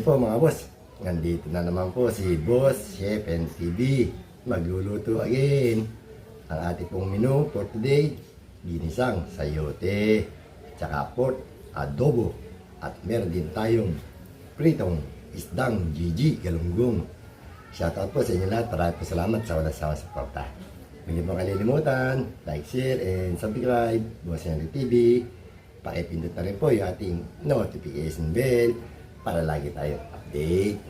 morning po mga boss. Nandito na naman po si Boss Chef NTV. Magluluto again. Ang ating pong menu for today, ginisang sayote, tsaka pork adobo. At meron din tayong pritong isdang GG galunggong. Shoutout po sa inyo lahat. Maraming po salamat sa walang sawa sa suporta. Huwag niyo po kalilimutan, like, share, and subscribe. Boss NTV. Pakipindot na rin po yung ating notification bell para lagi tayong update.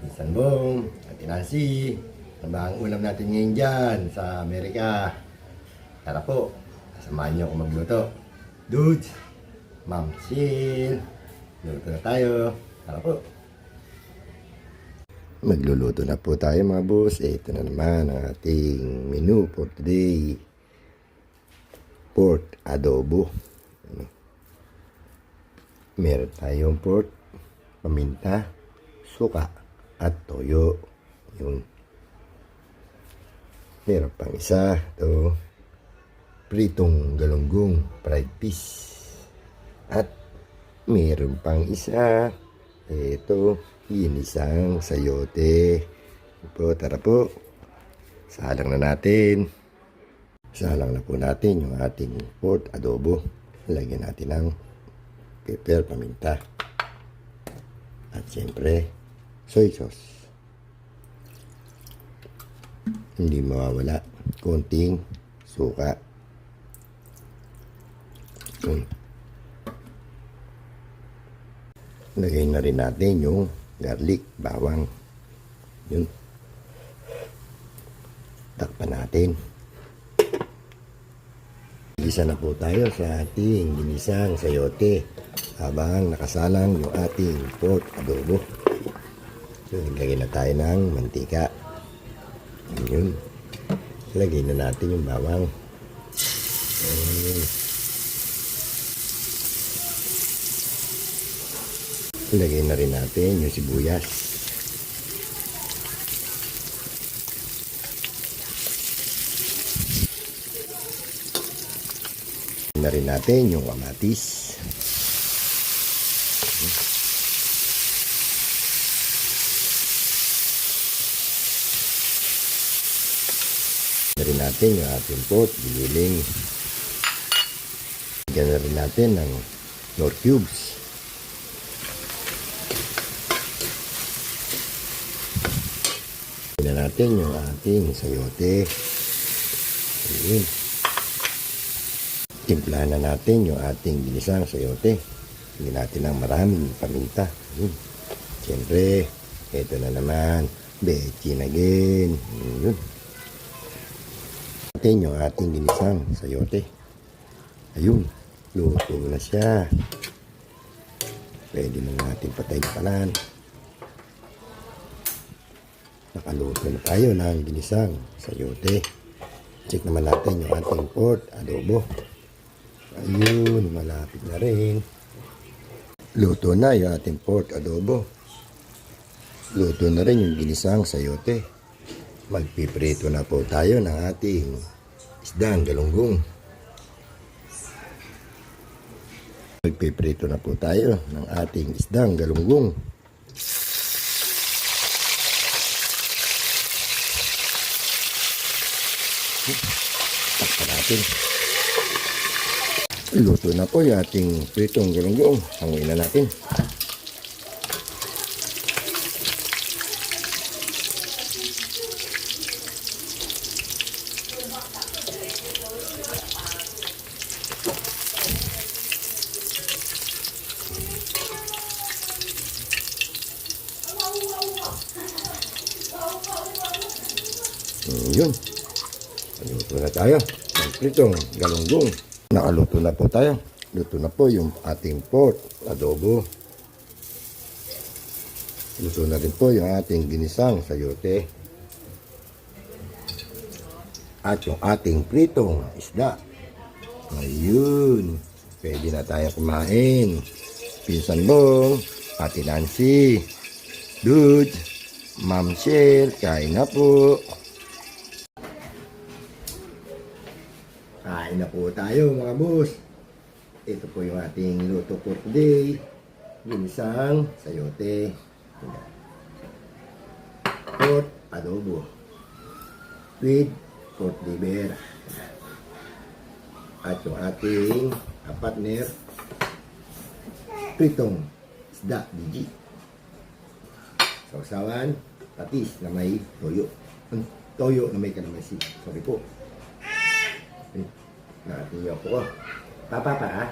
Minsan bong, at Nancy, ano ba ang ulam natin ngayon dyan sa Amerika? Tara po, samahan nyo ako magluto. Dudes, Ma'am Sil, luto na tayo. Tara po. Magluluto na po tayo mga boss. Ito na naman ang ating menu for today. Pork adobo. Meron tayong pork, paminta, suka, at toyo. Yun. Meron pang isa. Ito, pritong galunggong, fried fish. At meron pang isa. Ito, ginisang sayote. Po, tara po. Salang na natin. Salang na po natin yung ating pork adobo. Lagyan natin ng pepper, paminta. At siyempre, soy sauce. Hindi mawawala. Konting suka. Lagay na rin natin yung garlic, bawang. Yun. Takpan natin. Gisa na po tayo sa ating ginisang sayote habang nakasalang yung ating pork adobo. So, lagay na tayo ng mantika. Yun. Lagay na natin yung bawang. Lagay na rin natin yung sibuyas. Na rin natin yung kamatis. Na rin natin yung ating pork, giniling. Lagyan na rin natin ng nor cubes. Lagyan na natin yung ating sayote. Ayun. Timplahan na natin yung ating ginisang sayote. Hindi natin ng maraming paminta. Siyempre, ito na naman. Bechin again. Yun. Natin yung ating ginisang sayote. Ayun. Luto na siya. Pwede na natin patay na palan. Nakaluto na tayo ng ginisang sayote. Check naman natin yung ating pork adobo. Ayun, malapit na rin. Luto na yung ating pork adobo. Luto na rin yung ginisang sayote. Magpiprito na po tayo ng ating isdang galunggong. Magpiprito na po tayo ng ating isdang galunggong. Takpan natin. Luto na po yung ating pritong galunggong. Hanguin na natin. Yun. Luto na tayo. Ang pritong galunggong. Nakaluto na po tayo. Luto na po yung ating pork adobo. Luto na rin po yung ating ginisang sayote. At yung ating pritong isda. Ayun. Pwede na tayo kumain. Pinsan Bong, Ate Nancy, Dude, Ma'am Sil, kain na po. Kain na po tayo mga boss. Ito po yung ating luto for today. ginisang sayote. Pork adobo. With pork liver. At yung ating partner, pritong isda, Gigi. Sausawan, patis na may toyo. Toyo na may kalamansi. Sorry po. Natin yung po. Papa.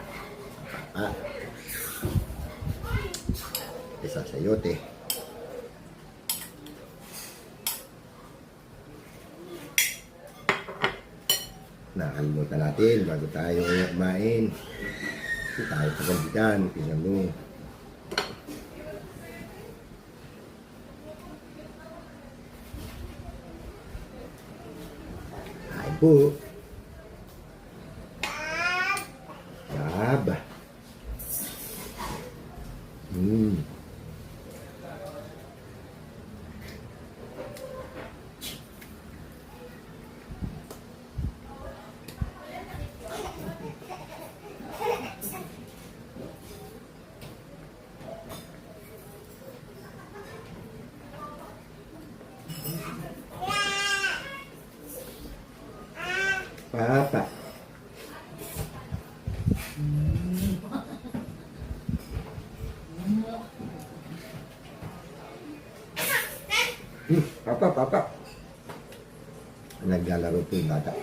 Isa sayote. Nakalimutan natin bago tayo kumain. Tayo sa kampitan, pinanong. Kain po. Yab. Papa. Papa. Naglalaro po yung bata.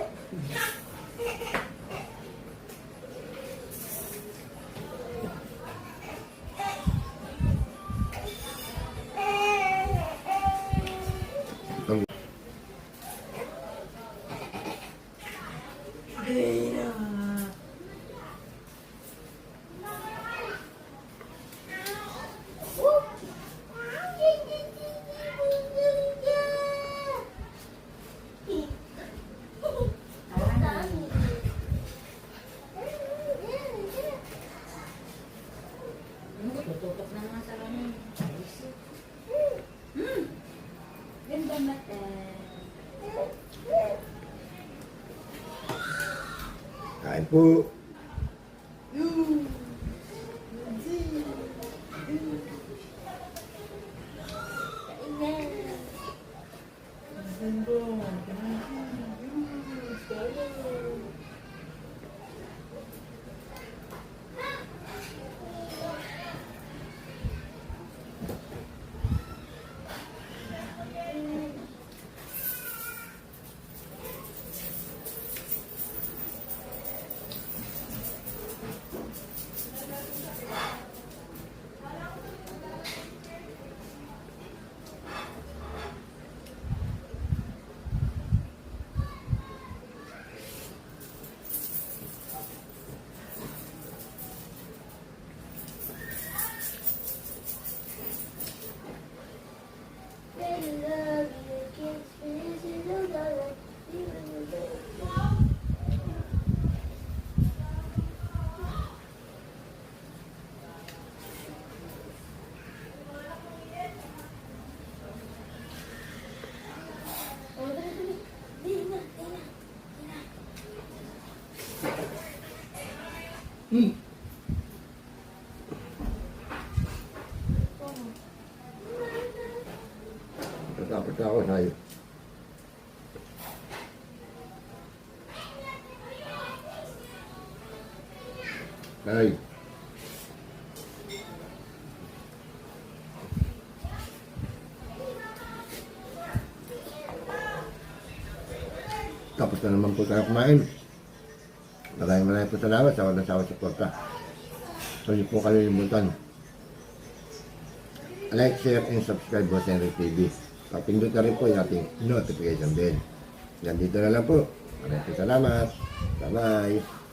Tututok na nga sa ramen. Ganda mata. Kain po. Tapos ako sa'yo. Ay. Tapos na naman po tayo kumain. Maraming po salamat sa walang sawang suporta. So, hindi po kalilimutan. Like, share, and subscribe po sa Henry TV. Papindot na rin po yung ating notification bell. Yan dito na lang po. Maraming salamat. Bye-bye.